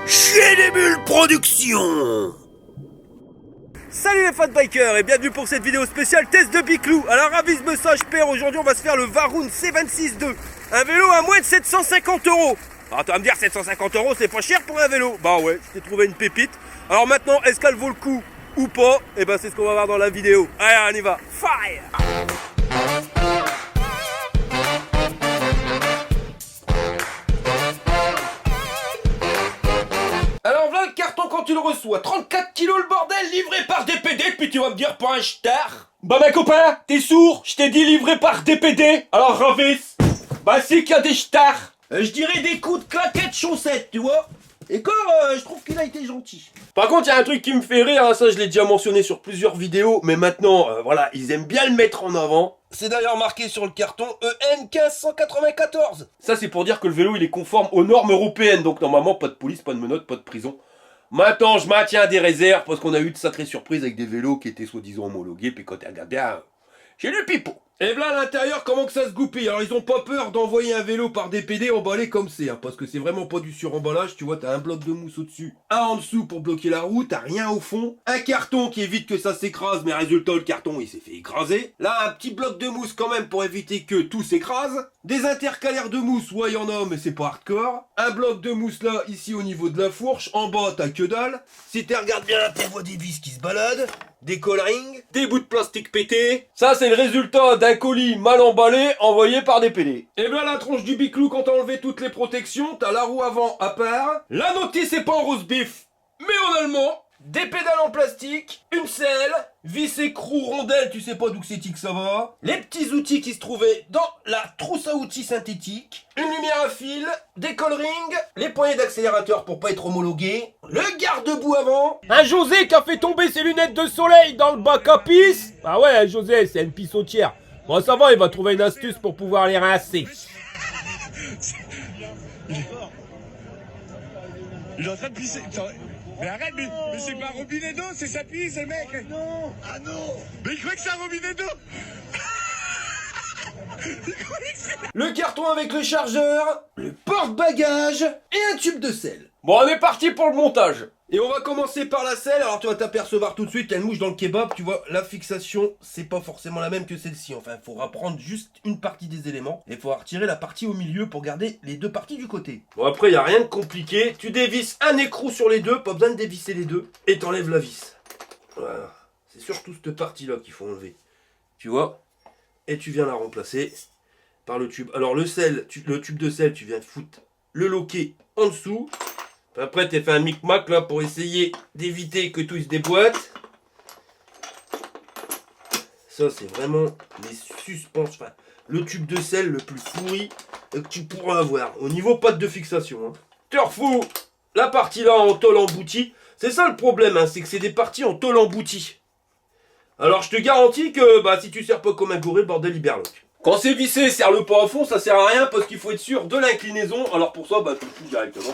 Chez des Bulles Productions. Salut les fans bikers et bienvenue pour cette vidéo spéciale test de Biclou. Alors avise message père, aujourd'hui on va se faire le Varun C26-2. Un vélo à moins de 750 €. Alors tu vas me dire 750 € c'est pas cher pour un vélo. Bah ouais, je t'ai trouvé une pépite. Alors maintenant, est-ce qu'elle vaut le coup ou pas? Et ben c'est ce qu'on va voir dans la vidéo. Allez on y va, fire! Alors voilà le carton quand tu le reçois, 34 kilos le bordel, livré par DPD, puis tu vas me dire pour un star. Bah ma copain, t'es sourd, je t'ai dit livré par DPD, alors ravis. Bah c'est qu'il y a des stars. Je dirais des coups de claquettes chaussettes, tu vois. Et quand je trouve qu'il a été gentil. Par contre, il y a un truc qui me fait rire, hein, ça je l'ai déjà mentionné sur plusieurs vidéos, mais maintenant, voilà, ils aiment bien le mettre en avant. C'est d'ailleurs marqué sur le carton EN 1594. Ça c'est pour dire que le vélo il est conforme aux normes européennes, donc normalement pas de police, pas de menottes, pas de prison. Maintenant je maintiens des réserves parce qu'on a eu de sacrées surprises avec des vélos qui étaient soi-disant homologués, puis quand tu regardes bien, j'ai du pipeau. Et voilà à l'intérieur comment que ça se goupille. Alors ils ont pas peur d'envoyer un vélo par DPD emballé comme c'est, hein, parce que c'est vraiment pas du suremballage. Tu vois, t'as un bloc de mousse au-dessus, un en dessous pour bloquer la roue, t'as rien au fond, un carton qui évite que ça s'écrase, mais résultat le carton il s'est fait écraser. Là un petit bloc de mousse quand même pour éviter que tout s'écrase. Des intercalaires de mousse, ouais y en a mais c'est pas hardcore. Un bloc de mousse là, ici au niveau de la fourche, en bas t'as que dalle. Si tu regardes bien, tu vois des vis qui se baladent, des collerings, des bouts de plastique pétés. Ça c'est le résultat d'un colis mal emballé envoyé par des PD. Et bien la tronche du Biclou, quand t'as enlevé toutes les protections, t'as la roue avant à part. La notice est pas en rose bif, mais en allemand. Des pédales en plastique, une selle, vis écrou rondelle, tu sais pas d'où c'est que ça va. Les petits outils qui se trouvaient dans la trousse à outils synthétique. Une lumière à fil, des collerings, les poignées d'accélérateur pour pas être homologué. Le garde-boue avant. Un José qui a fait tomber ses lunettes de soleil dans le bac à pisse. Ah ouais, José, c'est une pissotière. Bon, ça va, il va trouver une astuce pour pouvoir les rincer. Il est en train de pisser. Mais arrête, mais c'est pas un robinet d'eau, c'est sa pisse, le mec. Non. Ah non. Mais il croit que c'est un robinet d'eau. Le carton avec le chargeur, le porte-bagages et un tube de sel. Bon, on est parti pour le montage. Et on va commencer par la selle. Alors tu vas t'apercevoir tout de suite, il y a une mouche dans le kebab, tu vois, la fixation, c'est pas forcément la même que celle-ci. Enfin, il faudra prendre juste une partie des éléments et il faudra retirer la partie au milieu pour garder les deux parties du côté. Bon, après, il n'y a rien de compliqué. Tu dévisses un écrou sur les deux, pas besoin de dévisser les deux, et t'enlèves la vis. Voilà. C'est surtout cette partie-là qu'il faut enlever. Tu vois? Et tu viens la remplacer par le tube. Alors le sel, le tube de sel, tu viens foutre le loquet en dessous. Après, tu as fait un micmac là pour essayer d'éviter que tout se déboîte. Ça, c'est vraiment les suspensions. Enfin, le tube de sel le plus pourri que tu pourras avoir. Au niveau pâte de fixation. Hein. Tu refous la partie là en tôle emboutie. C'est ça le problème, hein, c'est que c'est des parties en tôle emboutie. Alors, je te garantis que bah, si tu sers pas comme un goré, le bordel, il berloque. Quand c'est vissé, serre-le pas à fond, ça sert à rien parce qu'il faut être sûr de l'inclinaison. Alors pour ça, bah, tu le fous directement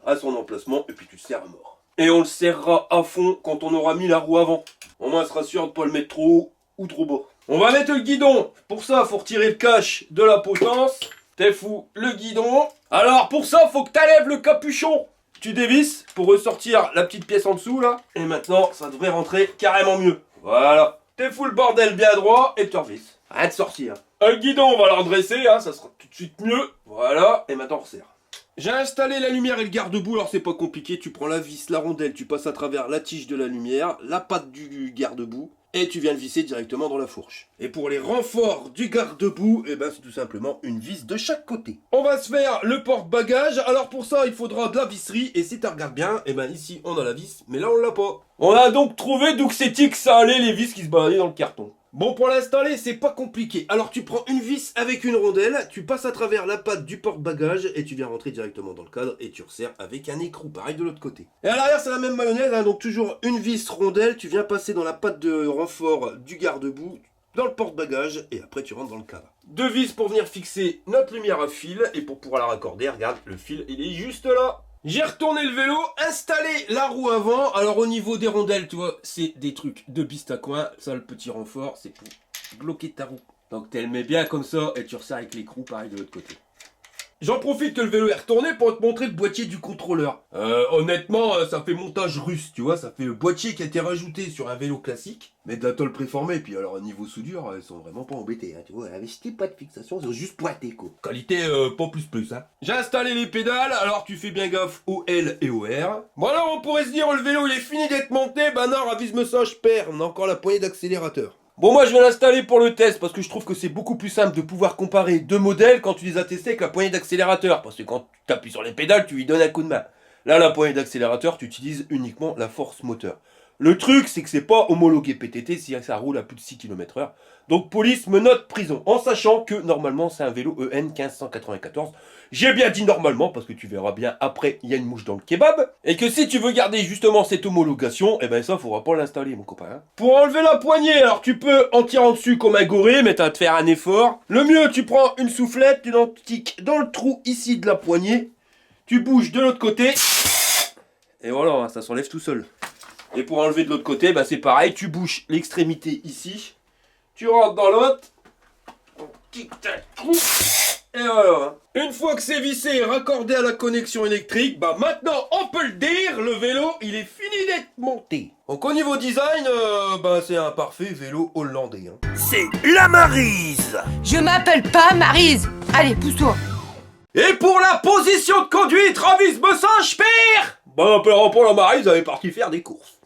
à son emplacement et puis tu le serres à mort. Et on le serrera à fond quand on aura mis la roue avant. Au moins on sera sûr de ne pas le mettre trop haut ou trop bas. On va mettre le guidon. Pour ça, il faut retirer le cache de la potence. T'es fou, le guidon. Alors pour ça, il faut que tu enlèves le capuchon. Tu dévisses pour ressortir la petite pièce en dessous là. Et maintenant, ça devrait rentrer carrément mieux. Voilà. T'es fou le bordel bien droit et tu revisses. Arrête de sortir. Le guidon, on va le redresser, hein, ça sera tout de suite mieux. Voilà, et maintenant on resserre. J'ai installé la lumière et le garde-boue, alors c'est pas compliqué, tu prends la vis, la rondelle, tu passes à travers la tige de la lumière, la patte du garde-boue, et tu viens le visser directement dans la fourche. Et pour les renforts du garde-boue, eh ben c'est tout simplement une vis de chaque côté. On va se faire le porte-bagages, alors pour ça il faudra de la visserie, et si tu regardes bien, eh ben ici on a la vis, mais là on l'a pas. On a donc trouvé d'où c'était que ça allait les vis qui se baladaient dans le carton. Bon, pour l'installer, c'est pas compliqué. Alors, tu prends une vis avec une rondelle, tu passes à travers la patte du porte-bagages et tu viens rentrer directement dans le cadre et tu resserres avec un écrou, pareil de l'autre côté. Et à l'arrière, c'est la même mayonnaise, hein, donc toujours une vis rondelle, tu viens passer dans la patte de renfort du garde-boue, dans le porte-bagages et après tu rentres dans le cadre. Deux vis pour venir fixer notre lumière à fil et pour pouvoir la raccorder, regarde, le fil, il est juste là. J'ai retourné le vélo, installé la roue avant. Alors au niveau des rondelles, tu vois, c'est des trucs de piste à coin. Ça, le petit renfort, c'est pour bloquer ta roue. Donc tu le mets bien comme ça et tu resserres avec l'écrou pareil de l'autre côté. J'en profite que le vélo est retourné pour te montrer le boîtier du contrôleur. Honnêtement, ça fait montage russe, tu vois, ça fait le boîtier qui a été rajouté sur un vélo classique, mais de la tôle préformée, puis alors niveau soudure, ils sont vraiment pas embêtés, hein, tu vois, avec pas de fixation, ils ont juste pointé, quoi. Qualité pas plus, hein. J'ai installé les pédales, alors tu fais bien gaffe au L et au R. Bon alors on pourrait se dire, le vélo il est fini d'être monté, bah non, ravise-moi ça, je perds, on a encore la poignée d'accélérateur. Bon, moi je vais l'installer pour le test parce que je trouve que c'est beaucoup plus simple de pouvoir comparer deux modèles quand tu les as testés avec la poignée d'accélérateur. Parce que quand tu appuies sur les pédales, tu lui donnes un coup de main. Là, la poignée d'accélérateur, tu utilises uniquement la force moteur. Le truc, c'est que c'est pas homologué PTT si ça roule à plus de 6 km/h. Donc police me note prison, en sachant que normalement c'est un vélo EN 1594. J'ai bien dit normalement, parce que tu verras bien après, il y a une mouche dans le kebab. Et que si tu veux garder justement cette homologation, eh ben ça, faudra pas l'installer, mon copain. Hein. Pour enlever la poignée, alors tu peux en tirant dessus comme un goré, mais t'as de faire un effort. Le mieux, tu prends une soufflette, tu l'entiques dans le trou ici de la poignée, tu bouges de l'autre côté, et voilà, ça s'enlève tout seul. Et pour enlever de l'autre côté, bah c'est pareil, tu bouges l'extrémité ici, tu rentres dans l'autre, et voilà. Une fois que c'est vissé et raccordé à la connexion électrique, bah maintenant on peut le dire, le vélo il est fini d'être monté. Donc au niveau design, bah c'est un parfait vélo hollandais. Hein. C'est la Maryse. Je m'appelle pas Maryse. Allez, pousse-toi. Et pour la position de conduite, ravise-moi ça, je perds. Bah pour la Maryse, elle est partie faire des courses.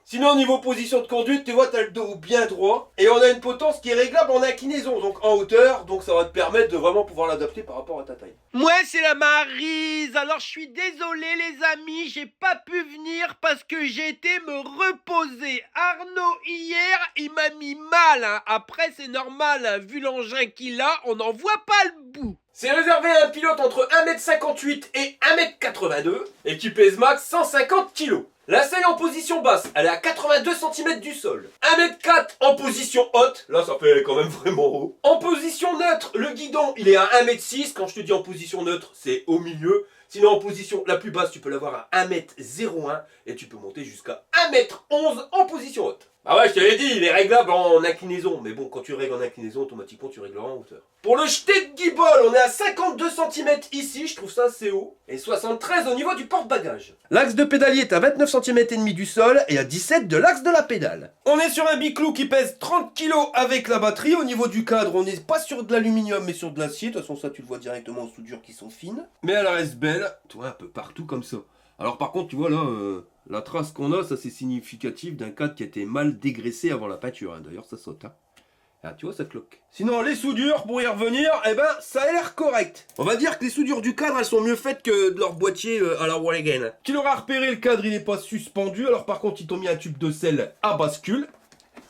Sinon, au niveau position de conduite, tu vois, tu as le dos bien droit. Et on a une potence qui est réglable en inclinaison, donc en hauteur. Donc ça va te permettre de vraiment pouvoir l'adapter par rapport à ta taille. Moi, c'est la Maryse. Alors, je suis désolé, les amis. J'ai pas pu venir parce que j'ai été me reposer. Arnaud, hier, il m'a mis mal. Hein. Après, c'est normal. Hein. Vu l'engin qu'il a, on n'en voit pas le bout. C'est réservé à un pilote entre 1m58 et 1m82 et qui pèse max 150 kg. La selle en position basse, elle est à 82 cm du sol. 1m4 en position haute, là ça fait quand même vraiment haut. En position neutre, le guidon il est à 1m6, quand je te dis en position neutre, c'est au milieu. Sinon en position la plus basse, tu peux l'avoir à 1m01 et tu peux monter jusqu'à 1m11 en position haute. Bah ouais, je te l'ai dit, il est réglable en inclinaison. Mais bon, quand tu règles en inclinaison, automatiquement tu régleras en hauteur. Pour le jeté de guibole, on est à 52 cm ici, je trouve ça assez haut. Et 73 au niveau du porte-bagages. L'axe de pédalier est à 29 cm et demi du sol et à 17 de l'axe de la pédale. On est sur un biclou qui pèse 30 kg avec la batterie. Au niveau du cadre, on n'est pas sur de l'aluminium mais sur de l'acier. De toute façon, ça tu le vois directement aux soudures qui sont fines. Mais elle reste belle, tu vois, un peu partout comme ça. Alors par contre, tu vois là, la trace qu'on a, ça c'est significatif d'un cadre qui a été mal dégraissé avant la peinture. Hein. D'ailleurs, ça saute. Hein. Ah, tu vois, ça cloque. Sinon, les soudures, pour y revenir, eh ben, ça a l'air correct. On va dire que les soudures du cadre, elles sont mieux faites que de leur boîtier à la Walligan. Tu l'auras repéré, le cadre, il n'est pas suspendu. Alors par contre, ils t'ont mis un tube de sel à bascule.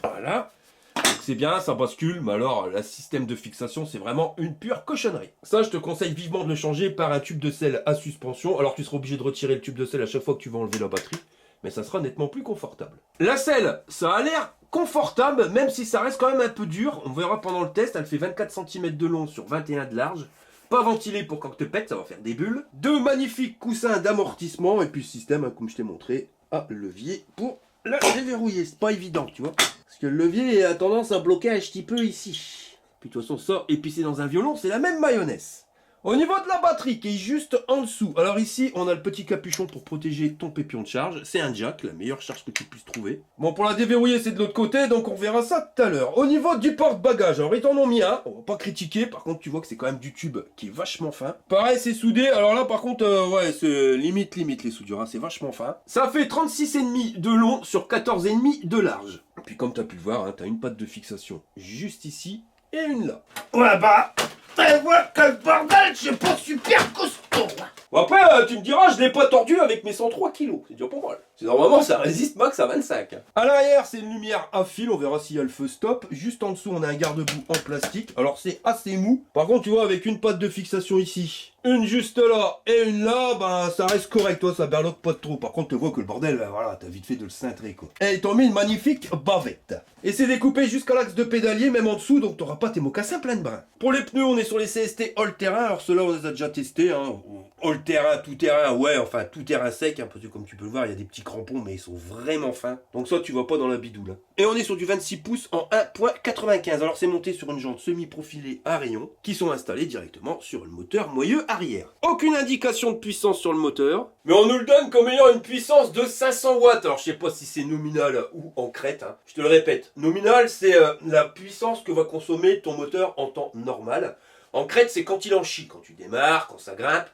Voilà. C'est bien, ça bascule, mais alors, le système de fixation, c'est vraiment une pure cochonnerie. Ça, je te conseille vivement de le changer par un tube de sel à suspension. Alors, tu seras obligé de retirer le tube de sel à chaque fois que tu vas enlever la batterie. Mais ça sera nettement plus confortable. La selle, ça a l'air confortable, même si ça reste quand même un peu dur. On verra pendant le test, elle fait 24 cm de long sur 21 de large. Pas ventilé pour quand te pète, ça va faire des bulles. Deux magnifiques coussins d'amortissement. Et puis, le système, hein, comme je t'ai montré, à levier pour la déverrouiller. C'est pas évident, tu vois. Parce que le levier a tendance à bloquer un petit peu ici. Puis de toute façon, ça, épicé dans un violon, c'est la même mayonnaise. Au niveau de la batterie qui est juste en dessous, alors ici on a le petit capuchon pour protéger ton pépion de charge, c'est un jack, la meilleure charge que tu puisses trouver. Bon, pour la déverrouiller c'est de l'autre côté, donc on verra ça tout à l'heure. Au niveau du porte-bagages, alors ils t'en ont mis un, on va pas critiquer, par contre tu vois que c'est quand même du tube qui est vachement fin. Pareil c'est soudé, alors là par contre ouais c'est limite les soudures, hein, c'est vachement fin. Ça fait 36,5 de long sur 14,5 de large. Et puis comme tu as pu le voir, hein, tu as une patte de fixation juste ici et une là. Ouais bah, tu vois quel bordel, je suis pas super costaud. Bon après, tu me diras, je l'ai pas tordu avec mes 103 kilos. C'est dur pour moi. Normalement, ça résiste max à 25. À l'arrière, c'est une lumière à fil. On verra s'il y a le feu stop. Juste en dessous, on a un garde-boue en plastique. Alors, c'est assez mou. Par contre, tu vois, avec une patte de fixation ici, une juste là et une là, bah, ça reste correct. Toi, ça berloque pas trop. Par contre, tu vois que le bordel, bah, voilà, t'as vite fait de le cintrer, quoi. Et ils t'ont mis une magnifique bavette. Et c'est découpé jusqu'à l'axe de pédalier, même en dessous, donc t'auras pas tes mocassins pleins de brins. Pour les pneus, on est sur les CST all-terrain. Alors, ceux-là, on les a déjà testés, hein. All-terrain, tout-terrain, ouais, enfin, tout-terrain sec, hein, parce que comme tu peux le voir, il y a des petits creux crampons, mais ils sont vraiment fins. Donc ça, tu vas pas dans la bidoule. Hein. Et on est sur du 26 pouces en 1.95. Alors c'est monté sur une jante semi-profilée à rayons qui sont installées directement sur le moteur moyeu arrière. Aucune indication de puissance sur le moteur, mais on nous le donne comme ayant une puissance de 500 watts. Alors je sais pas si c'est nominal ou en crête. Hein. Je te le répète, nominal c'est la puissance que va consommer ton moteur en temps normal. En crête c'est quand il en chie, quand tu démarres, quand ça grimpe.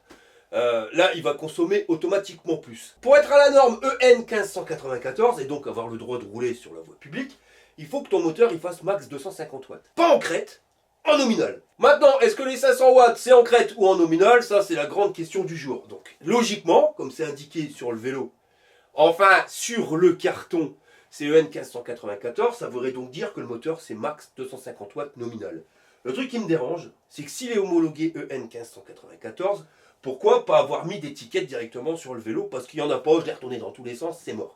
Là, il va consommer automatiquement plus. Pour être à la norme EN 1594 et donc avoir le droit de rouler sur la voie publique, il faut que ton moteur il fasse max 250 watts. Pas en crête, en nominal. Maintenant, est-ce que les 500 watts c'est en crête ou en nominal? Ça, c'est la grande question du jour. Donc, logiquement, comme c'est indiqué sur le vélo, enfin sur le carton, c'est EN 1594, ça voudrait donc dire que le moteur c'est max 250 watts nominal. Le truc qui me dérange, c'est que s'il est homologué EN 1594, pourquoi pas avoir mis d'étiquette directement sur le vélo? Parce qu'il n'y en a pas, je l'ai retourné dans tous les sens, c'est mort.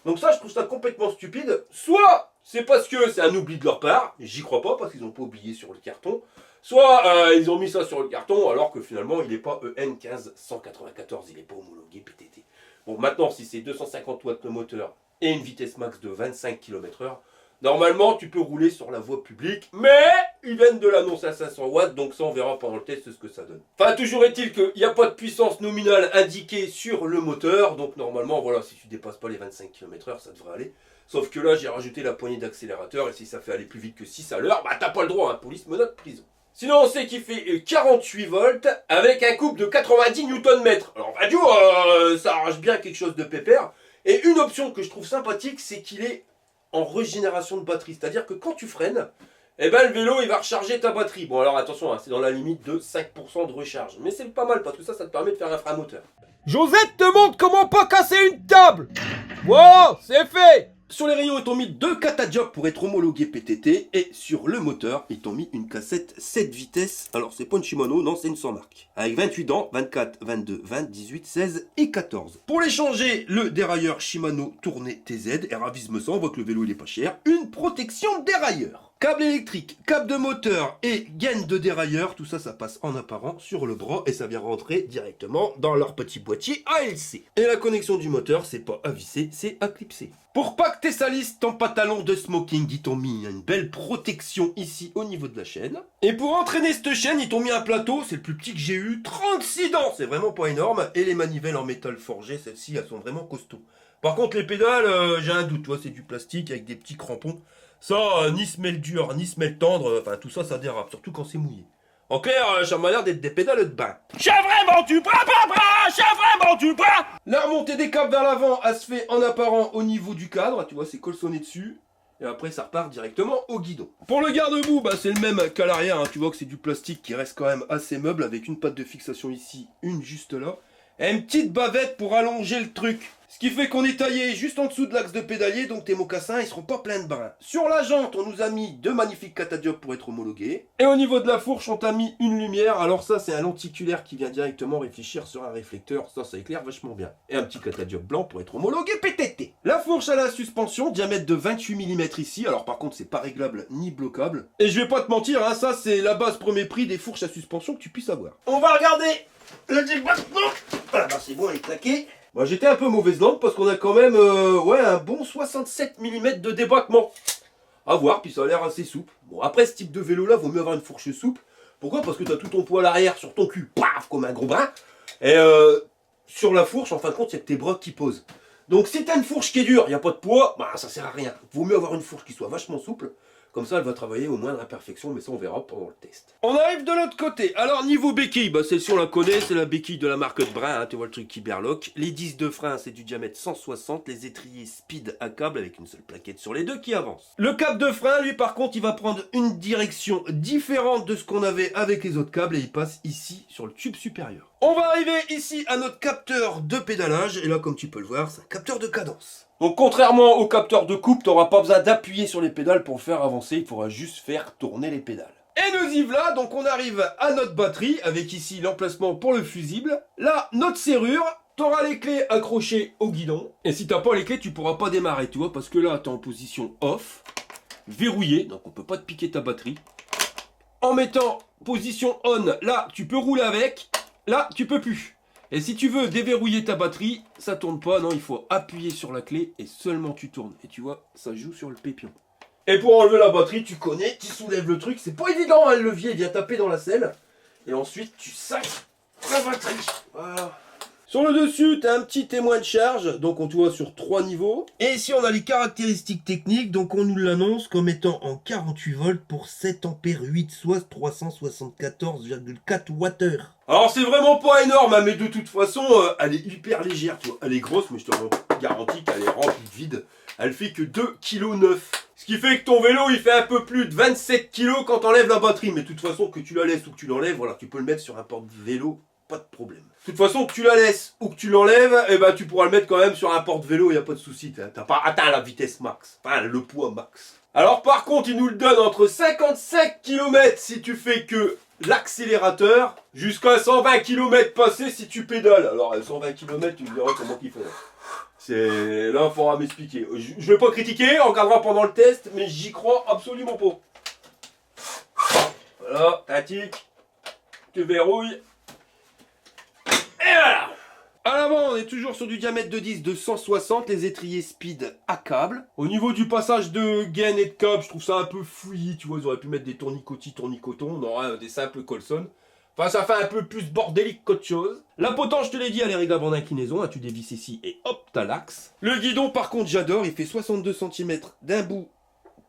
Donc ça, je trouve ça complètement stupide. Soit c'est parce que c'est un oubli de leur part, j'y crois pas parce qu'ils n'ont pas oublié sur le carton. Soit ils ont mis ça sur le carton alors que finalement il n'est pas EN 1594, il n'est pas homologué PTT. Bon, maintenant si c'est 250 watts le moteur et une vitesse max de 25 km/h, normalement tu peux rouler sur la voie publique, mais ils viennent de l'annoncer à 500 watts, donc ça on verra pendant le test ce que ça donne. Enfin, toujours est-il qu'il n'y a pas de puissance nominale indiquée sur le moteur, donc normalement voilà, si tu dépasses pas les 25 km/h ça devrait aller. Sauf que là j'ai rajouté la poignée d'accélérateur et si ça fait aller plus vite que 6 à l'heure, bah t'as pas le droit, hein, police, menottes, prison. Sinon on sait qu'il fait 48 volts avec un couple de 90 Nm. Alors radio, ça arrache bien quelque chose de pépère. Et une option que je trouve sympathique, c'est qu'il est en régénération de batterie. C'est-à-dire que quand tu freines, eh ben, le vélo il va recharger ta batterie. Bon alors attention, hein, c'est dans la limite de 5% de recharge. Mais c'est pas mal parce que ça te permet de faire un frein moteur. Josette te montre comment pas casser une table. Wow, c'est fait. Sur les rayons, ils t'ont mis 2 catadiopes pour être homologué PTT. Et sur le moteur, ils t'ont mis une cassette 7 vitesses. Alors, c'est pas une Shimano, non, c'est une sans marque. Avec 28 dents, 24, 22, 20, 18, 16 et 14. Pour les changer, le dérailleur Shimano tourné TZ. Et ravise-me ça, on voit que le vélo, il est pas cher. Une protection dérailleur. Câble électrique, câble de moteur et gaine de dérailleur. Tout ça, ça passe en apparent sur le bras. Et ça vient rentrer directement dans leur petit boîtier ALC. Et la connexion du moteur, c'est pas à visser, c'est à clipser. Pour pas que t'es salisse ton pantalon de smoking, ils t'ont mis une belle protection ici au niveau de la chaîne. Et pour entraîner cette chaîne, ils t'ont mis un plateau, c'est le plus petit que j'ai eu, 36 dents, c'est vraiment pas énorme. Et les manivelles en métal forgé, celles-ci, elles sont vraiment costauds. Par contre, les pédales, j'ai un doute, tu vois, c'est du plastique avec des petits crampons. Ça, ni semelle dure, ni semelle tendre, enfin tout ça, ça dérape, surtout quand c'est mouillé. En clair, ça m'a l'air d'être des pédales de bain. J'ai vraiment du bras, j'ai vraiment du bras. La remontée des câbles vers l'avant, elle se fait en apparent au niveau du cadre, tu vois, c'est colsonné dessus. Et après, ça repart directement au guidon. Pour le garde-boue, bah, c'est le même qu'à l'arrière, hein. Tu vois que c'est du plastique qui reste quand même assez meuble, avec une patte de fixation ici, une juste là. Et une petite bavette pour allonger le truc. Ce qui fait qu'on est taillé juste en dessous de l'axe de pédalier, donc tes mocassins ils seront pas pleins de brins. Sur la jante, on nous a mis 2 magnifiques catadiopes pour être homologués. Et au niveau de la fourche, on t'a mis une lumière. Alors ça, c'est un lenticulaire qui vient directement réfléchir sur un réflecteur. Ça éclaire vachement bien. Et un petit catadiope blanc pour être homologué PTT. La fourche à la suspension, diamètre de 28 mm ici. Alors par contre, c'est pas réglable ni bloquable. Et je vais pas te mentir, hein, ça c'est la base premier prix des fourches à suspension que tu puisses avoir. On va regarder le débattement. Ah bah c'est bon, elle est claquée. Bah, j'étais un peu mauvaise langue parce qu'on a quand même un bon 67 mm de débraquement. À voir, puis ça a l'air assez souple. Bon, après ce type de vélo là, vaut mieux avoir une fourche souple. Pourquoi? Parce que tu as tout ton poids à l'arrière sur ton cul, paf, comme un gros brin. Et sur la fourche, en fin de compte, il y a que tes bras qui posent. Donc si tu as une fourche qui est dure, il n'y a pas de poids, bah ça sert à rien. Vaut mieux avoir une fourche qui soit vachement souple. Comme ça, elle va travailler au moindre imperfection, mais ça, on verra pendant le test. On arrive de l'autre côté. Alors, niveau béquille, bah, celle-ci, on la connaît. C'est la béquille de la marque de Brin. Hein, tu vois le truc qui berloque. Les 10 de frein, c'est du diamètre 160. Les étriers speed à câble avec une seule plaquette sur les deux qui avance. Le câble de frein, lui, par contre, il va prendre une direction différente de ce qu'on avait avec les autres câbles et il passe ici sur le tube supérieur. On va arriver ici à notre capteur de pédalage. Et là, comme tu peux le voir, c'est un capteur de cadence. Donc contrairement au capteur de coupe, tu n'auras pas besoin d'appuyer sur les pédales pour le faire avancer, il faudra juste faire tourner les pédales. Et nous y voilà, donc on arrive à notre batterie, avec ici l'emplacement pour le fusible. Là, notre serrure, tu auras les clés accrochées au guidon. Et si tu n'as pas les clés, tu ne pourras pas démarrer, tu vois, parce que là, tu es en position off, verrouillé, donc on ne peut pas te piquer ta batterie. En mettant position on, là, tu peux rouler avec, là, tu peux plus. Et si tu veux déverrouiller ta batterie, ça tourne pas, non, il faut appuyer sur la clé et seulement tu tournes. Et tu vois, ça joue sur le pépion. Et pour enlever la batterie, tu connais, tu soulèves le truc, c'est pas évident, hein, le levier vient taper dans la selle. Et ensuite, tu sacs la batterie. Voilà. Sur le dessus, tu as un petit témoin de charge, donc on te voit sur 3 niveaux. Et ici, on a les caractéristiques techniques, donc on nous l'annonce comme étant en 48 volts pour 7 ampères 8, soit 374,4 Wh. Alors c'est vraiment pas énorme, hein, mais de toute façon, elle est hyper légère, tu vois. Elle est grosse, mais je te garantis qu'elle est remplie de vide. Elle fait que 2,9 kg. Ce qui fait que ton vélo, il fait un peu plus de 27 kg quand t'enlèves la batterie. Mais de toute façon, que tu la laisses ou que tu l'enlèves, voilà, tu peux le mettre sur un porte-vélo. Pas de problème. De toute façon, que tu la laisses ou que tu l'enlèves, eh ben, tu pourras le mettre quand même sur un porte-vélo, il n'y a pas de souci. T'as pas atteint la vitesse max, enfin le poids max. Alors par contre, il nous le donne entre 55 km si tu fais que l'accélérateur, jusqu'à 120 km passé si tu pédales. Alors 120 km, tu me diras comment ils font. C'est là, il faudra m'expliquer. Je vais pas critiquer, on regardera pendant le test, mais j'y crois absolument pas. Voilà, tatique, tu verrouilles. Et voilà. À l'avant, on est toujours sur du diamètre de 10 de 160, les étriers speed à câble. Au niveau du passage de gaine et de câble, je trouve ça un peu fouillis, tu vois, ils auraient pu mettre des tournicotis, tournicotons, on aurait des simples Colson. Enfin, ça fait un peu plus bordélique qu'autre chose. La potence, je te l'ai dit, elle est réglable en inclinaison, hein, tu dévisses ici et hop, t'as l'axe. Le guidon, par contre, j'adore, il fait 62 cm d'un bout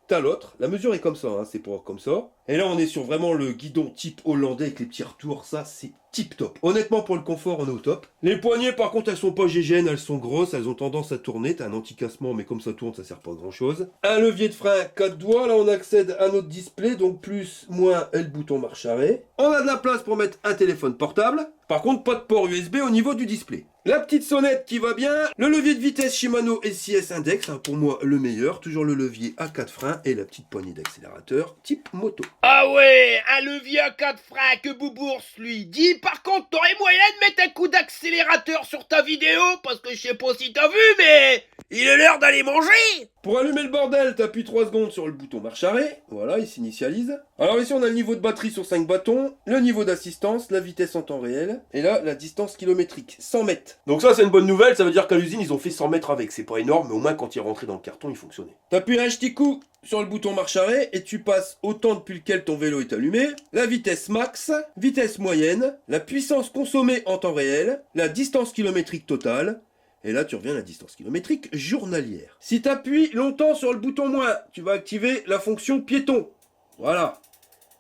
à l'autre. La mesure est comme ça, hein, c'est pas comme ça. Et là, on est sur vraiment le guidon type hollandais avec les petits retours, ça, c'est tip top. Honnêtement, pour le confort, on est au top. Les poignées, par contre, elles sont pas GGN, elles sont grosses, elles ont tendance à tourner. T'as un anti-cassement, mais comme ça tourne, ça sert pas à grand chose. Un levier de frein, 4 doigts. Là, on accède à notre display, donc plus, moins et le bouton marche arrêt. On a de la place pour mettre un téléphone portable. Par contre, pas de port USB au niveau du display. La petite sonnette qui va bien. Le levier de vitesse Shimano SIS Index, hein, pour moi le meilleur. Toujours le levier à 4 freins et la petite poignée d'accélérateur type moto. Ah ouais, un levier à 4 freins que Boubourse lui dit. Par contre, t'aurais moyen de mettre un coup d'accélérateur sur ta vidéo, parce que je sais pas si t'as vu, mais il est l'heure d'aller manger. Pour allumer le bordel, t'appuies 3 secondes sur le bouton marche arrêt. Voilà, il s'initialise. Alors ici, on a le niveau de batterie sur 5 bâtons, le niveau d'assistance, la vitesse en temps réel, et là, la distance kilométrique, 100 mètres. Donc ça, c'est une bonne nouvelle, ça veut dire qu'à l'usine, ils ont fait 100 mètres avec. C'est pas énorme, mais au moins, quand il est rentré dans le carton, il fonctionnait. T'appuies un petit coup sur le bouton marche arrêt, et tu passes au temps depuis lequel ton vélo est allumé, la vitesse max, vitesse moyenne, la puissance consommée en temps réel, la distance kilométrique totale, et là, tu reviens à la distance kilométrique journalière. Si tu appuies longtemps sur le bouton moins, tu vas activer la fonction piéton. Voilà.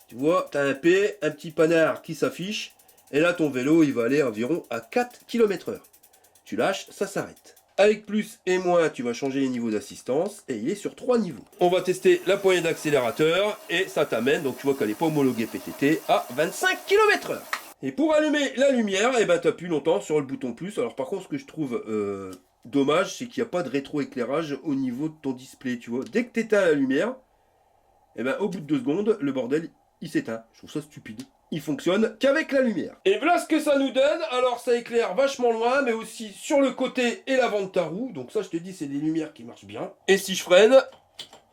Tu vois, tu as un P, un petit panard qui s'affiche. Et là, ton vélo, il va aller environ à 4 km/h. Tu lâches, ça s'arrête. Avec plus et moins, tu vas changer les niveaux d'assistance. Et il est sur 3 niveaux. On va tester la poignée d'accélérateur. Et ça t'amène, donc tu vois qu'elle n'est pas homologuée PTT, à 25 km/h. Et pour allumer la lumière, eh ben, tu appuies longtemps sur le bouton plus. Alors par contre, ce que je trouve dommage, c'est qu'il n'y a pas de rétroéclairage au niveau de ton display. Tu vois, dès que tu éteins la lumière, eh ben, au bout de 2 secondes, le bordel, il s'éteint. Je trouve ça stupide. Il fonctionne qu'avec la lumière. Et voilà ce que ça nous donne. Alors ça éclaire vachement loin, mais aussi sur le côté et l'avant de ta roue. Donc ça, je te dis, c'est des lumières qui marchent bien. Et si je freine,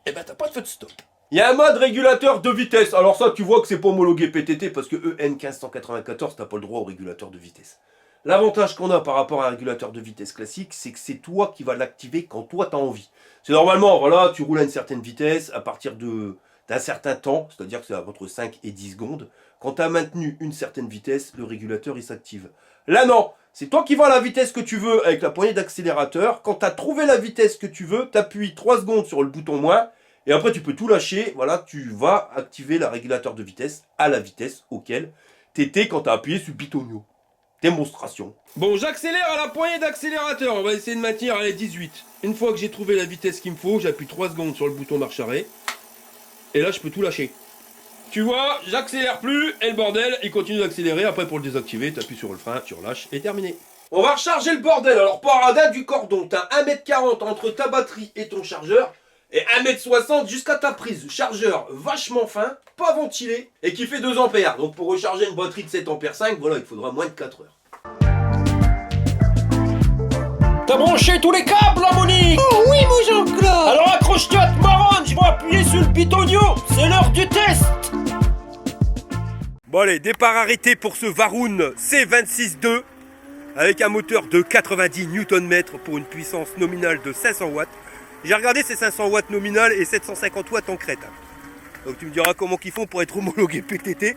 eh ben, t'as pas de feu de stop. Il y a un mode régulateur de vitesse. Alors ça, tu vois que c'est pas homologué PTT parce que EN 1594, t'as pas le droit au régulateur de vitesse. L'avantage qu'on a par rapport à un régulateur de vitesse classique, c'est que c'est toi qui vas l'activer quand toi t'as envie. C'est normalement, voilà, tu roules à une certaine vitesse à partir d'un certain temps, c'est-à-dire que c'est entre 5 et 10 secondes. Quand tu as maintenu une certaine vitesse, le régulateur il s'active. Là non, c'est toi qui vas à la vitesse que tu veux avec la poignée d'accélérateur. Quand tu as trouvé la vitesse que tu veux, tu appuies 3 secondes sur le bouton moins. Et après, tu peux tout lâcher. Voilà, tu vas activer le régulateur de vitesse à la vitesse auquel tu étais quand tu as appuyé sur le bitonio. Démonstration. Bon, j'accélère à la poignée d'accélérateur. On va essayer de maintenir à 18. Une fois que j'ai trouvé la vitesse qu'il me faut, j'appuie 3 secondes sur le bouton marche arrêt. Et là, je peux tout lâcher. Tu vois, j'accélère plus et le bordel, il continue d'accélérer. Après, pour le désactiver, tu appuies sur le frein, tu relâches et terminé. On va recharger le bordel. Alors, parada du cordon. Tu as 1,40 m entre ta batterie et ton chargeur. Et 1,60 m jusqu'à ta prise. Chargeur vachement fin, pas ventilé, et qui fait 2 ampères. Donc pour recharger une batterie de 7 ampères 5, voilà, il faudra moins de 4 heures. T'as branché tous les câbles là, Monique? Oh oui, mon Jean-Claude. Alors accroche-toi à te marronne, je vais appuyer sur le bitonio. C'est l'heure du test. Bon allez, départ arrêté pour ce Varun C26-2. avec un moteur de 90 Nm pour une puissance nominale de 500 watts. J'ai regardé ces 500 watts nominales et 750 watts en crête. Donc tu me diras comment qu'ils font pour être homologués PTT.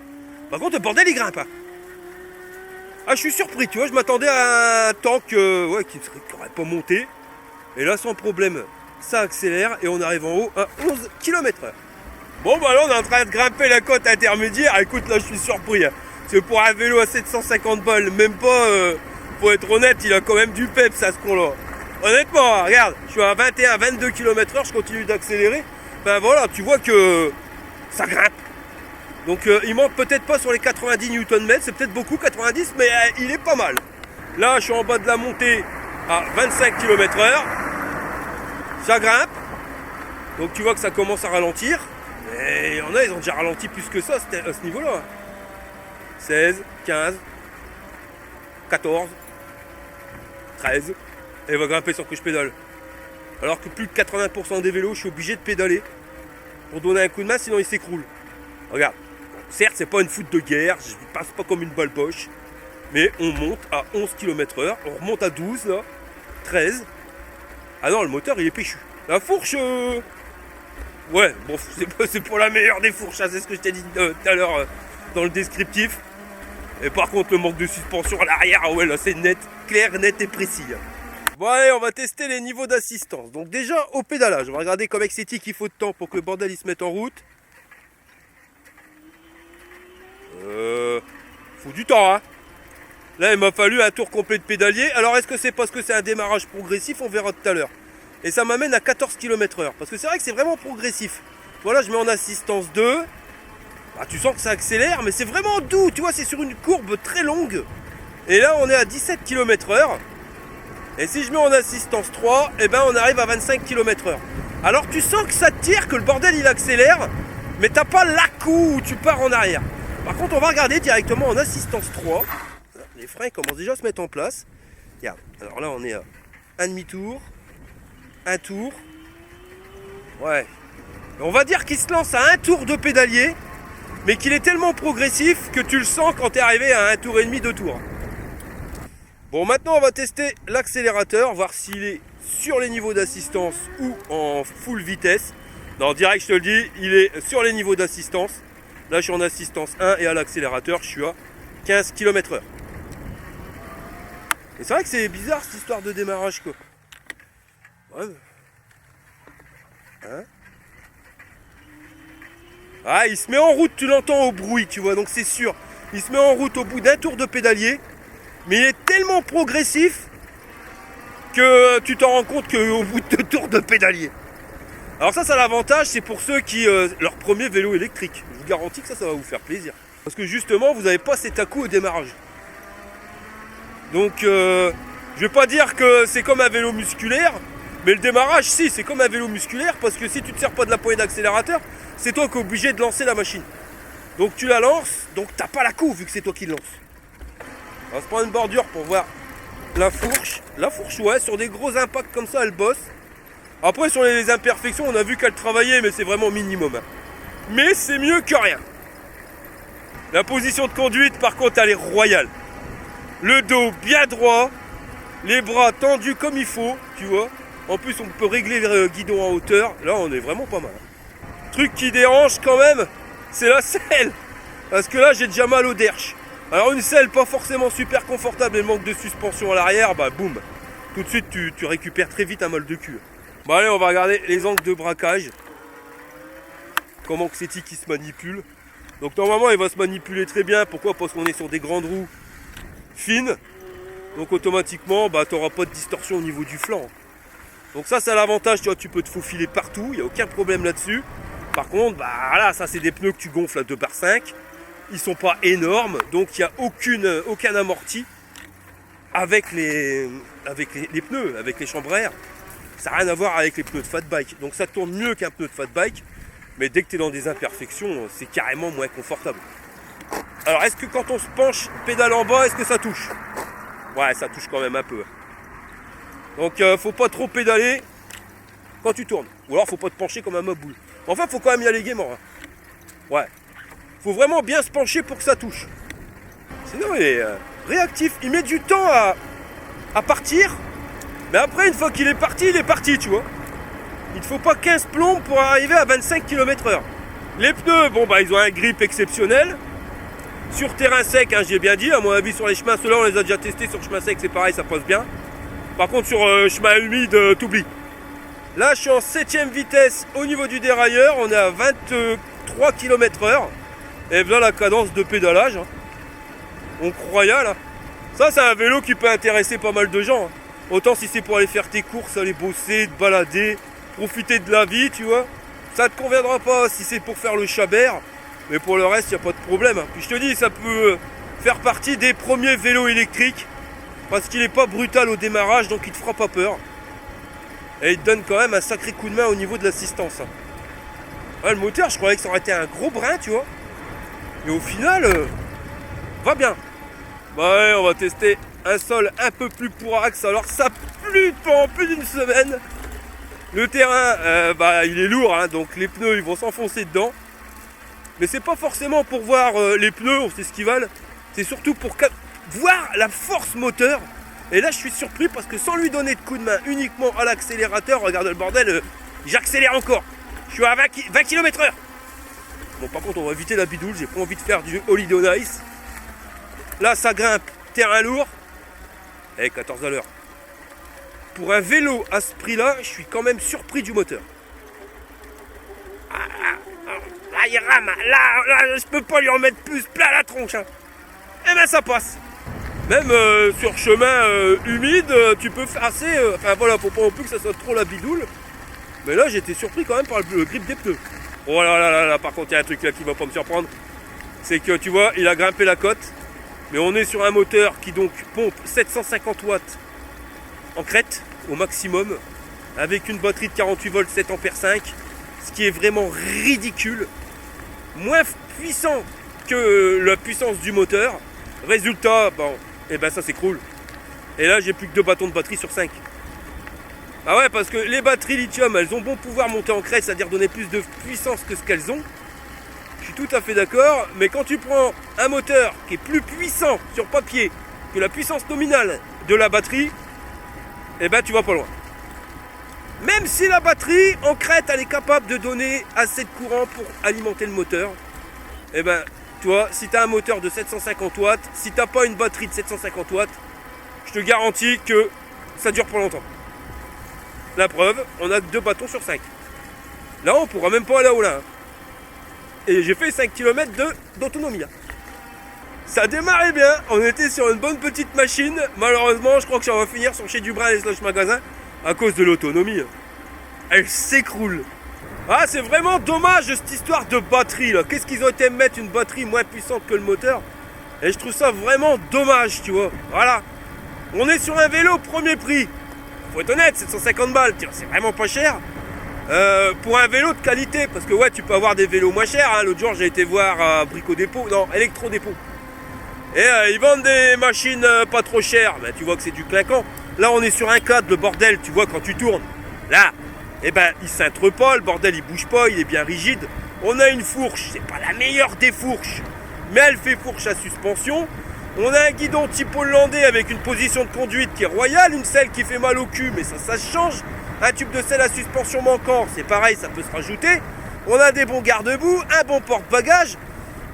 Par contre, le bordel, il grimpe. Ah, je suis surpris, tu vois, je m'attendais à un tank qui n'aurait pas monté. Et là, sans problème, ça accélère et on arrive en haut à 11 km/h. Bon, bah là, on est en train de grimper la côte intermédiaire. Écoute, là, je suis surpris. C'est pour un vélo à 750 balles, même pas, pour être honnête, il a quand même du peps à ce con-là. Honnêtement, regarde, je suis à 21-22 km/h, je continue d'accélérer. Ben voilà, tu vois que ça grimpe. Donc il manque peut-être pas sur les 90 Nm, c'est peut-être beaucoup 90, mais il est pas mal. Là, je suis en bas de la montée à 25 km/h. Ça grimpe. Donc tu vois que ça commence à ralentir. Et il y en a, ils ont déjà ralenti plus que ça à ce niveau-là. 16, 15, 14, 13. Et il va grimper sans que je pédale. Alors que plus de 80% des vélos, je suis obligé de pédaler pour donner un coup de main, sinon ils s'écroulent. Regarde. Certes, c'est pas une foot de guerre, je passe pas comme une balle poche, mais on monte à 11 km/h, on remonte à 12, là, 13. Ah non, le moteur il est péchu. La fourche, ouais, bon, c'est pour la meilleure des fourches, hein, c'est ce que je t'ai dit tout à l'heure dans le descriptif. Et par contre, le manque de suspension à l'arrière, ah ouais, là c'est net, clair, net et précis. Bon allez, on va tester les niveaux d'assistance. Donc déjà, au pédalage, on va regarder comme esthétique il faut de temps pour que le bordel il se mette en route. Faut du temps, hein. Là, il m'a fallu un tour complet de pédalier. Alors, est-ce que c'est parce que c'est un démarrage progressif? On verra tout à l'heure. Et ça m'amène à 14 km/h. Parce que c'est vrai que c'est vraiment progressif. Voilà, je mets en assistance 2. Bah, tu sens que ça accélère, mais c'est vraiment doux. Tu vois, c'est sur une courbe très longue. Et là, on est à 17 km/h. Et si je mets en assistance 3, eh ben, on arrive à 25 km/h. Alors, tu sens que ça tire, que le bordel, il accélère. Mais t'as pas l'à-coup où tu pars en arrière. Par contre, on va regarder directement en assistance 3. Les freins commencent déjà à se mettre en place. Regarde, alors là on est à un demi-tour, un tour. Ouais. On va dire qu'il se lance à un tour de pédalier, mais qu'il est tellement progressif que tu le sens quand tu es arrivé à un tour et demi, 2 tours. Bon, maintenant on va tester l'accélérateur, voir s'il est sur les niveaux d'assistance ou en full vitesse. Non, direct, je te le dis, il est sur les niveaux d'assistance. Là, je suis en assistance 1 et à l'accélérateur, je suis à 15 km/h. Et c'est vrai que c'est bizarre cette histoire de démarrage, quoi. Ouais. Hein? Ah, il se met en route, tu l'entends au bruit, tu vois, donc c'est sûr. Il se met en route au bout d'un tour de pédalier, mais il est tellement progressif que tu t'en rends compte qu'au bout de 2 tours de pédalier. Alors ça a l'avantage, c'est pour ceux qui leur premier vélo électrique. Je vous garantis que ça va vous faire plaisir. Parce que justement, vous n'avez pas cet à-coup au démarrage. Donc, je vais pas dire que c'est comme un vélo musculaire, mais le démarrage, si, c'est comme un vélo musculaire, parce que si tu ne te sers pas de la poignée d'accélérateur, c'est toi qui es obligé de lancer la machine. Donc tu la lances, donc t'as pas l'à-coup vu que c'est toi qui le lances. On va se prendre une bordure pour voir la fourche. La fourche, ouais, sur des gros impacts comme ça, elle bosse. Après, sur les imperfections, on a vu qu'elle travaillait, mais c'est vraiment minimum. Mais c'est mieux que rien. La position de conduite, par contre, elle est royale. Le dos bien droit, les bras tendus comme il faut, tu vois. En plus, on peut régler le guidon en hauteur. Là, on est vraiment pas mal. Truc qui dérange quand même, c'est la selle. Parce que là, j'ai déjà mal au derche. Alors, une selle pas forcément super confortable et le manque de suspension à l'arrière, bah boum. Tout de suite, tu récupères très vite un mal de cul. Bon allez, on va regarder les angles de braquage. Comment que c'est qui se manipule. Donc normalement il va se manipuler très bien. Pourquoi? Parce qu'on est sur des grandes roues fines. Donc automatiquement tu n'auras pas de distorsion au niveau du flanc. Donc ça c'est l'avantage, tu vois, tu peux te faufiler partout, il n'y a aucun problème là-dessus. Par contre, voilà, ça c'est des pneus que tu gonfles à 2/5. Ils sont pas énormes, donc il n'y a aucun amorti avec les pneus, avec les chambres à air. Ça n'a rien à voir avec les pneus de fat bike. Donc ça tourne mieux qu'un pneu de fat bike. Mais dès que tu es dans des imperfections, c'est carrément moins confortable. Alors est-ce que quand on se penche, pédale en bas, est-ce que ça touche? Ouais, ça touche quand même un peu. Donc faut pas trop pédaler quand tu tournes. Ou alors faut pas te pencher comme un moboule. Enfin, faut quand même y aller gaiement. Hein. Ouais. Faut vraiment bien se pencher pour que ça touche. Sinon, réactif. Il met du temps à partir. Mais après, une fois qu'il est parti, tu vois. Il ne faut pas 15 plombes pour arriver à 25 km/h. Les pneus, bon bah ils ont un grip exceptionnel. Sur terrain sec, hein, j'ai bien dit, à mon avis sur les chemins, ceux-là on les a déjà testés, sur chemin sec c'est pareil, ça passe bien. Par contre sur chemin humide, t'oublies. Là je suis en 7ème vitesse au niveau du dérailleur, on est à 23 km/h. Et voilà la cadence de pédalage. Hein. On royal. Hein. Ça c'est un vélo qui peut intéresser pas mal de gens. Hein. Autant si c'est pour aller faire tes courses, aller bosser, te balader, profiter de la vie, tu vois. Ça te conviendra pas si c'est pour faire le chabert. Mais pour le reste, il n'y a pas de problème. Puis je te dis, ça peut faire partie des premiers vélos électriques. Parce qu'il n'est pas brutal au démarrage, donc il ne te fera pas peur. Et il te donne quand même un sacré coup de main au niveau de l'assistance. Ouais, le moteur, je croyais que ça aurait été un gros brin, tu vois. Et au final, va bien. Bah ouais, on va tester un sol un peu plus pourrax. Alors ça pue pendant plus d'une semaine. Le terrain, il est lourd, hein, donc les pneus ils vont s'enfoncer dedans. Mais c'est pas forcément pour voir les pneus, on sait ce qu'ils valent. C'est surtout pour voir la force moteur. Et là je suis surpris parce que sans lui donner de coup de main uniquement à l'accélérateur, regarde le bordel, j'accélère encore. Je suis à 20 km/h. Bon par contre on va éviter la bidoule, j'ai pas envie de faire du Holiday on Ice. Là ça grimpe, terrain lourd. Et 14 à l'heure. Pour un vélo à ce prix-là, je suis quand même surpris du moteur. Là, il rame. Là, je peux pas lui en mettre plus plein la tronche. Hein. Eh ben, ça passe. Même sur chemin humide, tu peux faire assez... Enfin, voilà, faut pas non plus que ça soit trop la bidoule. Mais là, j'étais surpris quand même par le grip des pneus. Oh là, par contre, il y a un truc là qui va pas me surprendre. C'est que, tu vois, il a grimpé la côte. Mais on est sur un moteur qui, donc, pompe 750 watts en crête au maximum avec une batterie de 48 volts 7 ampères 5, ce qui est vraiment ridicule, moins puissant que la puissance du moteur. Résultat, ça s'écroule. Et là j'ai plus que 2 bâtons de batterie sur 5. Ah ouais, parce que les batteries lithium elles ont bon pouvoir monter en crête, c'est-à-dire donner plus de puissance que ce qu'elles ont. Je suis tout à fait d'accord, mais quand tu prends un moteur qui est plus puissant sur papier que la puissance nominale de la batterie, eh ben tu vas pas loin. Même si la batterie en crête elle est capable de donner assez de courant pour alimenter le moteur, eh ben tu vois, si tu as un moteur de 750 watts, si tu n'as pas une batterie de 750 watts, je te garantis que ça dure pas longtemps. La preuve, on a 2 bâtons sur 5. Là on pourra même pas aller là. Hein. Et j'ai fait 5 km d'autonomie. Hein. Ça démarrait bien, on était sur une bonne petite machine. Malheureusement, je crois que ça va finir sur chez Dubrin et Slush Magasin à cause de l'autonomie. Elle s'écroule. Ah, c'est vraiment dommage cette histoire de batterie là. Qu'est-ce qu'ils ont été mettre une batterie moins puissante que le moteur? Et je trouve ça vraiment dommage, tu vois. Voilà. On est sur un vélo premier prix. Faut être honnête, 750 balles, c'est vraiment pas cher. Pour un vélo de qualité, parce que ouais, tu peux avoir des vélos moins chers. Hein. L'autre jour, j'ai été voir à Brico Dépôt, non, Electro Dépôt. Et ils vendent des machines pas trop chères. Ben, tu vois que c'est du clinquant. Là, on est sur un cadre, le bordel, tu vois, quand tu tournes. Là, eh ben, il cintre pas, le bordel, il bouge pas, il est bien rigide. On a une fourche, c'est pas la meilleure des fourches, mais elle fait fourche à suspension. On a un guidon type hollandais avec une position de conduite qui est royale, une selle qui fait mal au cul, mais ça se change. Un tube de selle à suspension manquant, c'est pareil, ça peut se rajouter. On a des bons garde-boue, un bon porte-bagages.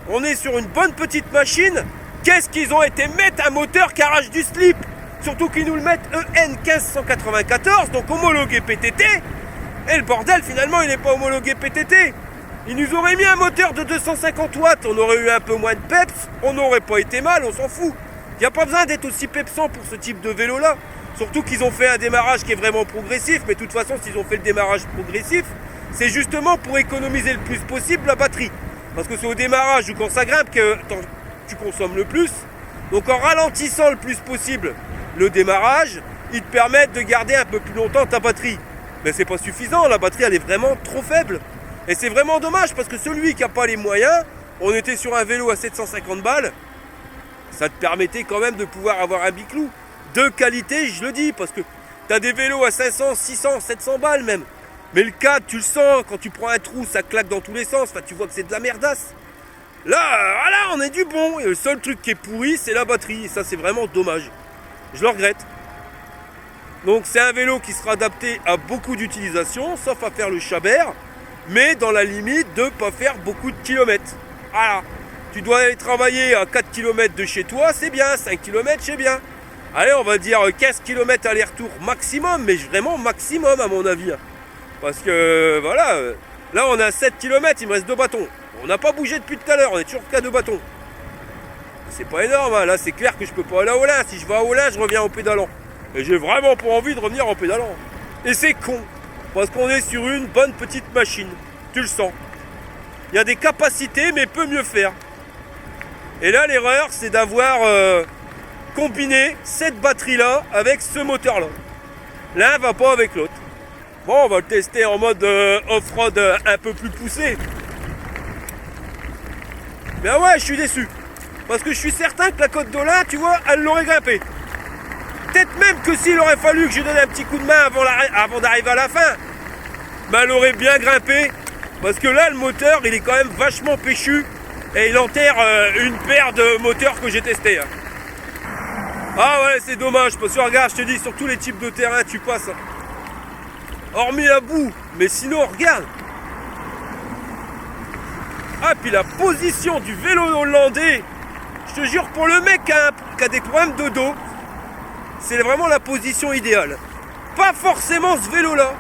On est sur une bonne petite machine. Qu'est-ce qu'ils ont été mettre un moteur qui arrache du slip? Surtout qu'ils nous le mettent EN 1594, donc homologué PTT. Et le bordel, finalement, il n'est pas homologué PTT. Ils nous auraient mis un moteur de 250 watts, on aurait eu un peu moins de peps, on n'aurait pas été mal, on s'en fout. Il n'y a pas besoin d'être aussi pepsant pour ce type de vélo-là. Surtout qu'ils ont fait un démarrage qui est vraiment progressif, mais de toute façon, s'ils ont fait le démarrage progressif, c'est justement pour économiser le plus possible la batterie. Parce que c'est au démarrage ou quand ça grimpe que tu consommes le plus. Donc en ralentissant le plus possible le démarrage, ils te permettent de garder un peu plus longtemps ta batterie. Mais c'est pas suffisant, la batterie elle est vraiment trop faible. Et c'est vraiment dommage parce que celui qui n'a pas les moyens, on était sur un vélo à 750 balles, ça te permettait quand même de pouvoir avoir un biclou. De qualité, je le dis, parce que tu as des vélos à 500, 600, 700 balles même. Mais le cadre, tu le sens, quand tu prends un trou, ça claque dans tous les sens, enfin, tu vois que c'est de la merdasse. Là, on est du bon. Et le seul truc qui est pourri, c'est la batterie. Et ça, c'est vraiment dommage. Je le regrette. Donc, c'est un vélo qui sera adapté à beaucoup d'utilisations, sauf à faire le chabert, mais dans la limite de ne pas faire beaucoup de kilomètres. Voilà. Tu dois aller travailler à 4 km de chez toi, c'est bien. 5 km, c'est bien. Allez, on va dire 15 km aller-retour maximum, mais vraiment maximum à mon avis. Parce que, voilà, là, on a 7 km, il me reste 2 bâtons. On n'a pas bougé depuis tout à l'heure, on est toujours qu'à 2 bâtons. C'est pas énorme, hein. Là c'est clair que je peux pas aller à Olin. Si je vais à Olin, je reviens en pédalant. Et j'ai vraiment pas envie de revenir en pédalant. Et c'est con, parce qu'on est sur une bonne petite machine. Tu le sens. Il y a des capacités, mais peut mieux faire. Et là l'erreur, c'est d'avoir combiné cette batterie-là avec ce moteur-là. L'un va pas avec l'autre. Bon, on va le tester en mode off-road un peu plus poussé. Mais ouais, je suis déçu. Parce que je suis certain que la côte d'Olin, tu vois, elle l'aurait grimpé. Peut-être même que s'il aurait fallu que je donne un petit coup de main avant d'arriver à la fin, ben elle aurait bien grimpé. Parce que là, le moteur, il est quand même vachement péchu. Et il enterre une paire de moteurs que j'ai testés. Hein. Ah ouais, c'est dommage. Parce que regarde, je te dis, sur tous les types de terrain, tu passes. Hormis la boue. Mais sinon, regarde. Ah, puis la position du vélo hollandais, je te jure, pour le mec qui a des problèmes de dos, c'est vraiment la position idéale. Pas forcément ce vélo-là,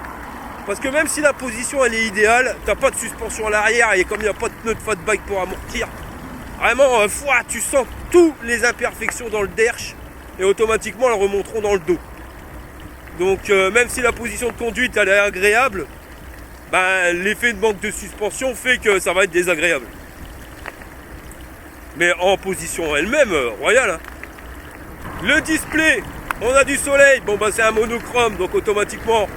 parce que même si la position elle est idéale, t'as pas de suspension à l'arrière et comme il n'y a pas de pneu de fat bike pour amortir, vraiment, tu sens toutes les imperfections dans le derche et automatiquement elles remonteront dans le dos. Donc même si la position de conduite elle est agréable, ben, l'effet de manque de suspension fait que ça va être désagréable. Mais en position elle-même, royale. Hein. Le display, on a du soleil. Bon, bah c'est un monochrome, donc automatiquement,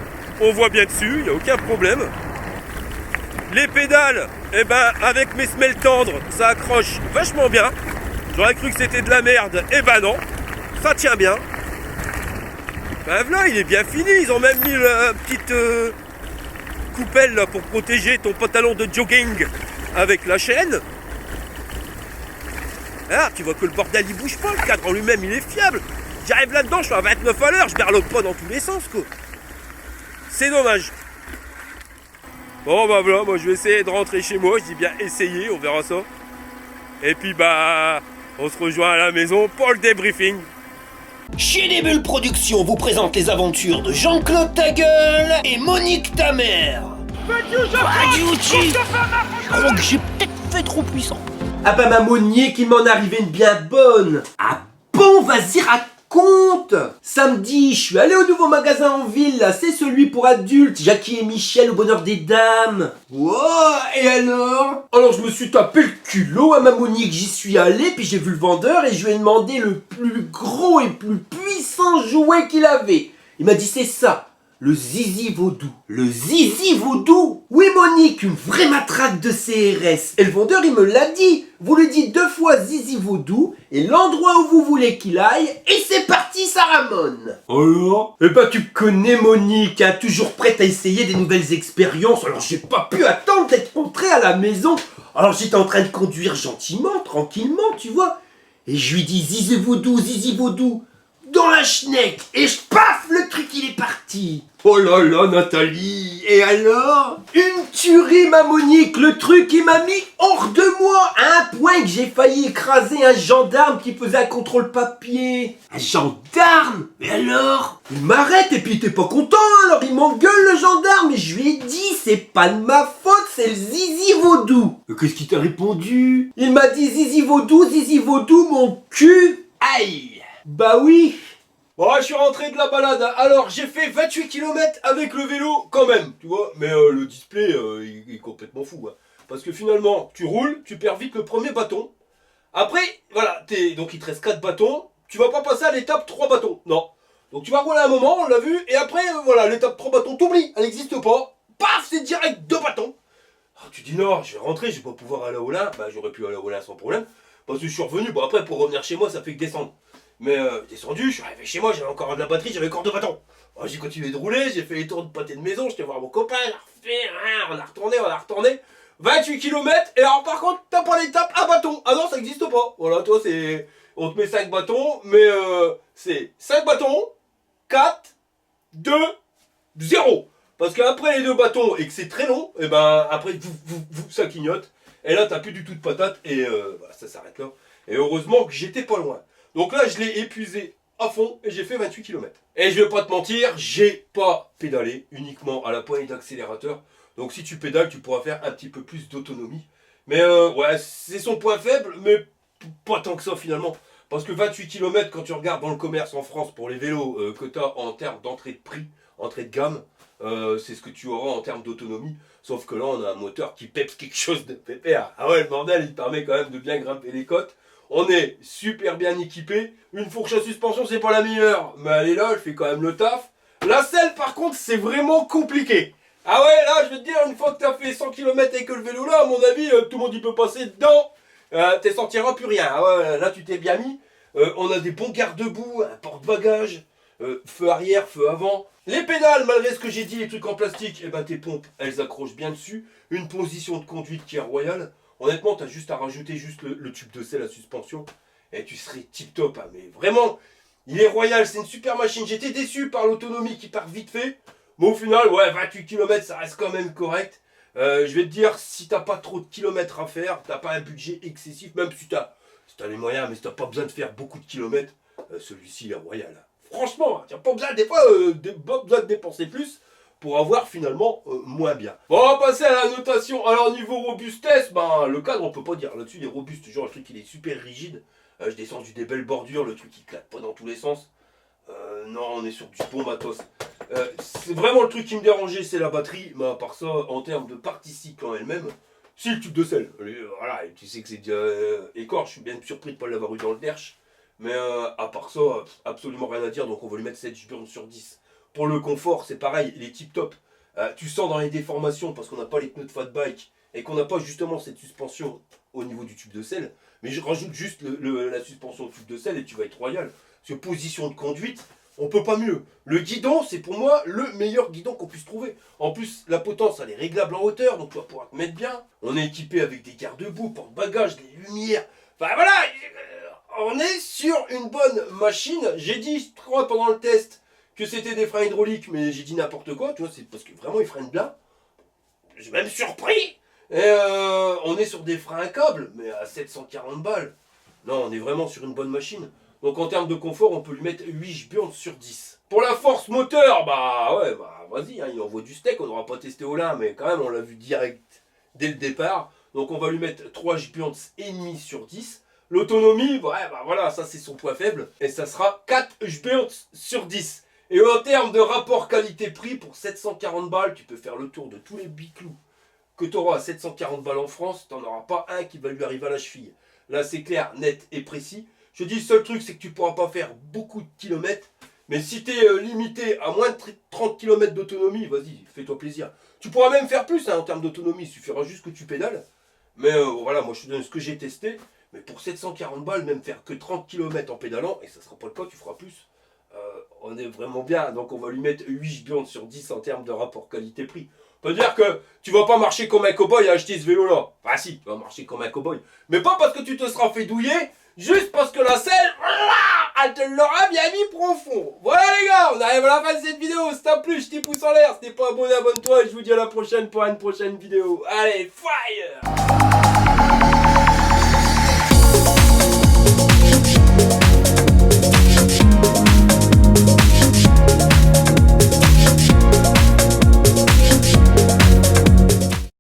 on voit bien dessus, il n'y a aucun problème. Les pédales, eh ben, avec mes semelles tendres, ça accroche vachement bien. J'aurais cru que c'était de la merde, eh ben non, ça tient bien. Ben voilà, il est bien fini, ils ont même mis la petite... coupelle là, pour protéger ton pantalon de jogging avec la chaîne. Ah, tu vois que le bordel il bouge pas, le cadre en lui-même il est fiable. J'arrive là-dedans, je suis à 29 à l'heure, je berloque pas dans tous les sens quoi. C'est dommage. Bon bah voilà, moi je vais essayer de rentrer chez moi, je dis bien essayer, on verra ça. Et puis bah on se rejoint à la maison pour le débriefing. Chez des Bulles Productions vous présente les aventures de Jean-Claude Tagueule et Monique Tamer. Je crois que j'ai peut-être fait trop puissant. Ah bah ma Monique, il m'en arrivait une bien bonne. Ah bon, vas-y raconte. Samedi, je suis allé au nouveau magasin en ville, là, c'est celui pour adultes, Jackie et Michel au bonheur des dames. Wow, et alors? Alors je me suis tapé le culot à ma Monique, j'y suis allé, puis j'ai vu le vendeur et je lui ai demandé le plus gros et plus puissant jouet qu'il avait. Il m'a dit c'est ça. Le zizi vaudou. Le zizi vaudou? Oui Monique, une vraie matraque de CRS. Et le vendeur il me l'a dit. Vous lui dites 2 fois zizi vaudou et l'endroit où vous voulez qu'il aille et c'est parti ça ramone. Alors? Eh ben tu me connais Monique, hein, toujours prête à essayer des nouvelles expériences. Alors j'ai pas pu attendre d'être rentré à la maison. Alors j'étais en train de conduire gentiment, tranquillement, tu vois. Et je lui dis zizi vaudou. Dans la schneck et paf, le truc il est parti. Oh là là Nathalie, et alors? Une tuerie ma Monique, le truc il m'a mis hors de moi à un point que j'ai failli écraser un gendarme qui faisait un contrôle papier. Un gendarme? Et alors? Il m'arrête et puis il était pas content, alors il m'engueule le gendarme et je lui ai dit c'est pas de ma faute, c'est le zizi vaudou. Qu'est-ce qu'il t'a répondu? Il m'a dit zizi vaudou mon cul. Aïe. Bah oui. Bon, je suis rentré de la balade. Alors, j'ai fait 28 km avec le vélo quand même, tu vois. Mais le display, il est complètement fou. Hein. Parce que finalement, tu roules, tu perds vite le premier bâton. Après, voilà, donc il te reste 4 bâtons. Tu vas pas passer à l'étape 3 bâtons. Non. Donc tu vas rouler un moment, on l'a vu. Et après, voilà, l'étape 3 bâtons, t'oublies, elle n'existe pas. Paf, c'est direct 2 bâtons. Alors, tu dis non, je vais rentrer, je vais pas pouvoir aller au Olin. Bah, j'aurais pu aller au Olin sans problème. Parce que je suis revenu. Bon, après, pour revenir chez moi, ça fait que descendre. Mais descendu, je suis arrivé chez moi, j'avais encore de la batterie, j'avais encore 2 bâtons. Alors, j'ai continué de rouler, j'ai fait les tours de pâté de maison, j'étais voir mon copain, on a refait, on a retourné. 28 km, et alors par contre, t'as pas l'étape à bâton. Ah non, ça n'existe pas. Voilà, toi, c'est... On te met 5 bâtons, mais c'est 5 bâtons, 4, 2, 0. Parce qu'après les 2 bâtons, et que c'est très long, et ben après, ça clignote. Et là, t'as plus du tout de patate, et voilà, ça s'arrête là. Et heureusement que j'étais pas loin. Donc là, je l'ai épuisé à fond, et j'ai fait 28 km. Et je vais pas te mentir, j'ai pas pédalé uniquement à la poignée d'accélérateur. Donc si tu pédales, tu pourras faire un petit peu plus d'autonomie. Mais ouais, c'est son point faible, mais pas tant que ça finalement. Parce que 28 km, quand tu regardes dans le commerce en France pour les vélos que tu as en termes d'entrée de prix, entrée de gamme, c'est ce que tu auras en termes d'autonomie. Sauf que là, on a un moteur qui peps quelque chose de pépère. Ah ouais, le bordel, il permet quand même de bien grimper les côtes. On est super bien équipé. Une fourche à suspension, c'est pas la meilleure, mais elle est là, elle fait quand même le taf. La selle, par contre, c'est vraiment compliqué. Ah ouais, là, je veux te dire, une fois que tu as fait 100 km avec le vélo là, à mon avis, tout le monde y peut passer dedans. Tu ne sentiras plus rien. Ah ouais, là, tu t'es bien mis. On a des bons garde-boue, un porte-bagages, feu arrière, feu avant. Les pédales, malgré ce que j'ai dit, les trucs en plastique, eh ben, tes pompes, elles accrochent bien dessus. Une position de conduite qui est royale. Honnêtement, tu as juste à rajouter juste le tube de selle à suspension. Et tu serais tip-top. Hein, mais vraiment, il est royal, c'est une super machine. J'étais déçu par l'autonomie qui part vite fait. Mais au final, ouais, 28 km, ça reste quand même correct. Je vais te dire, si t'as pas trop de kilomètres à faire, t'as pas un budget excessif, même si t'as les moyens, mais si t'as pas besoin de faire beaucoup de kilomètres, celui-ci il est royal. Franchement, t'as pas besoin, des fois, pas besoin de dépenser plus pour avoir finalement moins bien. Bon, on va passer à la notation. Alors, niveau robustesse, ben, le cadre, on peut pas dire. Là-dessus, il est robuste, genre le truc, il est super rigide. J'ai descendu des belles bordures, le truc, il claque pas dans tous les sens. Non, on est sur du bon matos. C'est vraiment le truc qui me dérangeait, c'est la batterie. Mais à part ça, en termes de partie cycle en elle-même, c'est le tube de selle. Voilà, et tu sais que c'est déjà écorche. Je suis bien surpris de ne pas l'avoir eu dans le derche. Mais à part ça, absolument rien à dire. Donc on va lui mettre 7 burnes sur 10. Pour le confort, c'est pareil, il est tip top. Tu sens dans les déformations parce qu'on n'a pas les pneus de fat bike et qu'on n'a pas justement cette suspension au niveau du tube de selle. Mais je rajoute juste la suspension au tube de selle et tu vas être royal. Parce que position de conduite, on peut pas mieux. Le guidon, c'est pour moi le meilleur guidon qu'on puisse trouver. En plus, la potence, elle est réglable en hauteur, donc tu vas pouvoir te mettre bien. On est équipé avec des garde-boue, porte-bagages, des lumières. Enfin voilà, on est sur une bonne machine. J'ai dit, je crois, pendant le test, que c'était des freins hydrauliques, mais j'ai dit n'importe quoi, tu vois, c'est parce que vraiment ils freinent bien. J'ai même surpris. Et on est sur des freins à câble, mais à 740 balles. Non, on est vraiment sur une bonne machine. Donc en termes de confort, on peut lui mettre 8 burnes sur 10. Pour la force moteur, bah ouais, bah vas-y, hein, il envoie du steak, on n'aura pas testé au lin, mais quand même on l'a vu direct dès le départ. Donc on va lui mettre 3 burnes et demi sur 10. L'autonomie, ouais, bah voilà, ça c'est son point faible. Et ça sera 4 burnes sur 10. Et en termes de rapport qualité-prix, pour 740 balles, tu peux faire le tour de tous les biclous que tu auras à 740 balles en France, tu n'en auras pas un qui va lui arriver à la cheville. Là c'est clair, net et précis. Je dis, le seul truc, c'est que tu ne pourras pas faire beaucoup de kilomètres. Mais si tu es limité à moins de 30 km d'autonomie, vas-y, fais-toi plaisir. Tu pourras même faire plus hein, en termes d'autonomie, il suffira juste que tu pédales. Mais voilà, moi je te donne ce que j'ai testé. Mais pour 740 balles, même faire que 30 km en pédalant, et ça ne sera pas le cas, tu feras plus. On est vraiment bien. Donc on va lui mettre 8 burnes sur 10 en termes de rapport qualité-prix. On peut dire que tu vas pas marcher comme un cow-boy à acheter ce vélo-là. Enfin si, tu vas marcher comme un cow-boy. Mais pas parce que tu te seras fait douiller. Juste parce que la selle, elle te l'aura bien mis profond. Voilà les gars, on arrive à la fin de cette vidéo. Si t'as plu, je t'ai pouce en l'air. Si t'es pas abonné, abonne-toi. Et je vous dis à la prochaine pour une prochaine vidéo. Allez, fire!